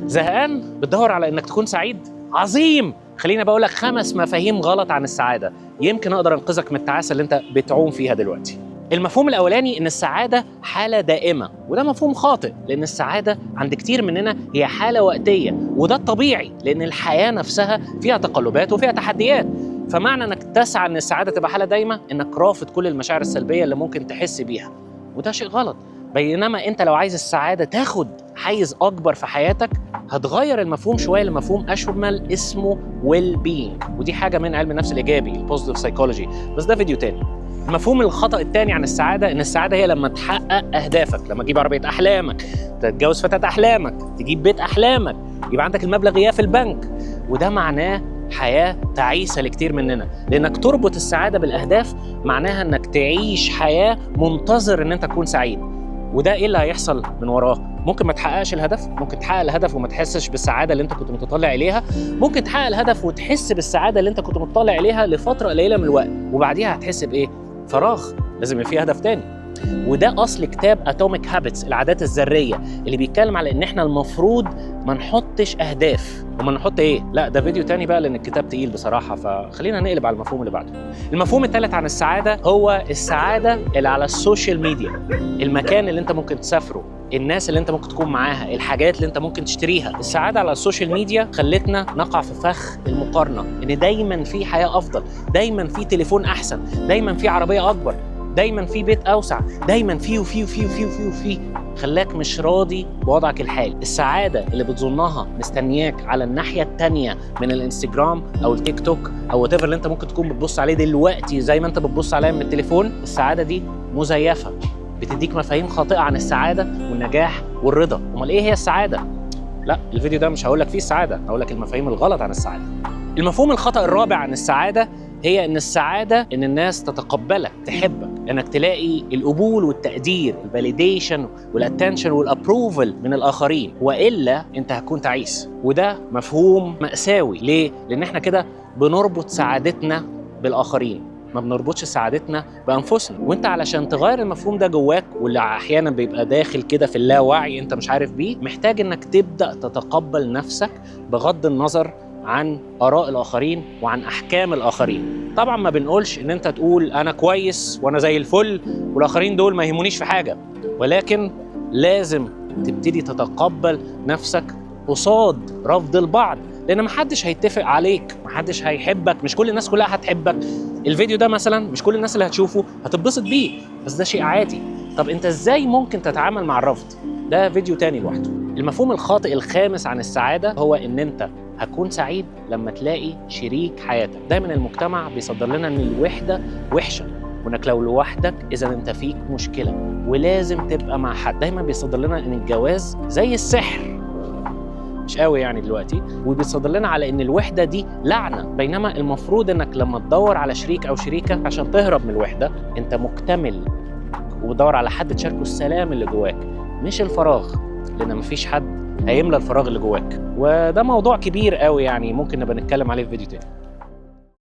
زهقان؟ بتدور على انك تكون سعيد؟ عظيم! خليني بقول لك 5 مفاهيم غلط عن السعاده، يمكن اقدر انقذك من التعاسه اللي انت بتعوم فيها دلوقتي. المفهوم الاولاني ان السعاده حاله دائمه، وده مفهوم خاطئ، لان السعاده عند كتير مننا هي حاله وقتيه، وده الطبيعي لان الحياه نفسها فيها تقلبات وفيها تحديات. فمعنى انك تسعى ان السعاده تبقى حاله دايمه انك رافض كل المشاعر السلبيه اللي ممكن تحس بيها، وده شيء غلط. بينما انت لو عايز السعاده تاخد حيز اكبر في حياتك، هتغير المفهوم شويه لمفهوم اشمل اسمه ويل بينج، ودي حاجه من علم النفس الايجابي البوزيتيف سايكولوجي، بس ده فيديو تاني. المفهوم الخطأ الثاني عن السعادة إن السعادة هي لما تحقق أهدافك، لما تجيب عربية أحلامك، تتجوز فتاة أحلامك، تجيب بيت أحلامك، يبقى عندك المبلغ إياه في البنك، وده معناه حياة تعيسة لكتير مننا، لأنك تربط السعادة بالأهداف معناها إنك تعيش حياة منتظر إن أنت تكون سعيد، وده إيه اللي هيحصل من وراه؟ ممكن ما تحققش الهدف، ممكن تحقق الهدف وما تحسش بالسعادة اللي أنت كنت متطلع إليها، ممكن تحقق الهدف وتحس بالسعادة اللي أنت كنت متطلع إليها لفترة قليلة من الوقت، وبعديها هتحس بإيه؟ فراغ، لازم يبقى فيه هدف تاني. وده اصل كتاب اتوميك هابتس، العادات الذريه، اللي بيتكلم على ان احنا المفروض ما نحطش اهداف، وما نحط ايه؟ لا ده فيديو تاني بقى لان الكتاب تقيل بصراحه، فخلينا نقلب على المفهوم اللي بعده. المفهوم الثالث عن السعاده هو السعاده اللي على السوشيال ميديا، المكان اللي انت ممكن تسافره، الناس اللي انت ممكن تكون معاها، الحاجات اللي انت ممكن تشتريها. السعاده على السوشيال ميديا خلتنا نقع في فخ المقارنه، ان دايما في حياه افضل، دايما في تليفون احسن، دايما في عربيه اكبر، دايما في بيت اوسع، دايما في وفي وفي وفي وفي وفي، خلاك مش راضي بوضعك الحالي. السعاده اللي بتظنها مستنياك على الناحيه الثانيه من الانستجرام او التيك توك او وات ايفر اللي انت ممكن تكون بتبص عليه دلوقتي زي ما انت بتبص عليها من التليفون، السعاده دي مزيفه، بتديك مفاهيم خاطئه عن السعاده والنجاح والرضا. امال ايه هي السعاده؟ لا الفيديو ده مش هقول لك فيه السعاده، هقول لك المفاهيم الغلط عن السعاده. المفهوم الخطأ الرابع عن السعاده هي ان السعاده ان الناس تتقبلك، تحبك، انك تلاقي القبول والتقدير، الفاليديشن والاتنشن والابروفل من الاخرين، والا انت هتكون تعيس. وده مفهوم مأساوي. ليه؟ لان احنا كده بنربط سعادتنا بالاخرين، ما بنربطش سعادتنا بانفسنا. وانت علشان تغير المفهوم ده جواك، واللي احيانا بيبقى داخل كده في اللاوعي انت مش عارف بيه، محتاج انك تبدا تتقبل نفسك بغض النظر عن آراء الآخرين وعن أحكام الآخرين. طبعا ما بنقولش إن أنت تقول أنا كويس وأنا زي الفل والآخرين دول ما يهمونيش في حاجة، ولكن لازم تبتدي تتقبل نفسك قصاد رفض البعض، لأن محدش هيتفق عليك، محدش هيحبك، مش كل الناس كلها هتحبك. الفيديو ده مثلا مش كل الناس اللي هتشوفه هتتبسط بيه، بس ده شيء عادي. طب أنت إزاي ممكن تتعامل مع الرفض؟ ده فيديو تاني لوحده. المفهوم الخاطئ الخامس عن السعادة هو إن أنت هتكون سعيد لما تلاقي شريك حياتك. دايما المجتمع بيصدر لنا ان الوحده وحشه، وانك لو لوحدك اذا انت فيك مشكله ولازم تبقى مع حد. دايما بيصدر لنا ان الجواز زي السحر، مش قوي يعني دلوقتي، وبيصدر لنا على ان الوحده دي لعنه، بينما المفروض انك لما تدور على شريك او شريكه عشان تهرب من الوحده انت مكتمل وبتدور على حد تشاركه السلام اللي جواك مش الفراغ، لان مفيش حد هيملى الفراغ اللي جواك. وده موضوع كبير قوي يعني، ممكن نبقى نتكلم عليه في فيديو تاني.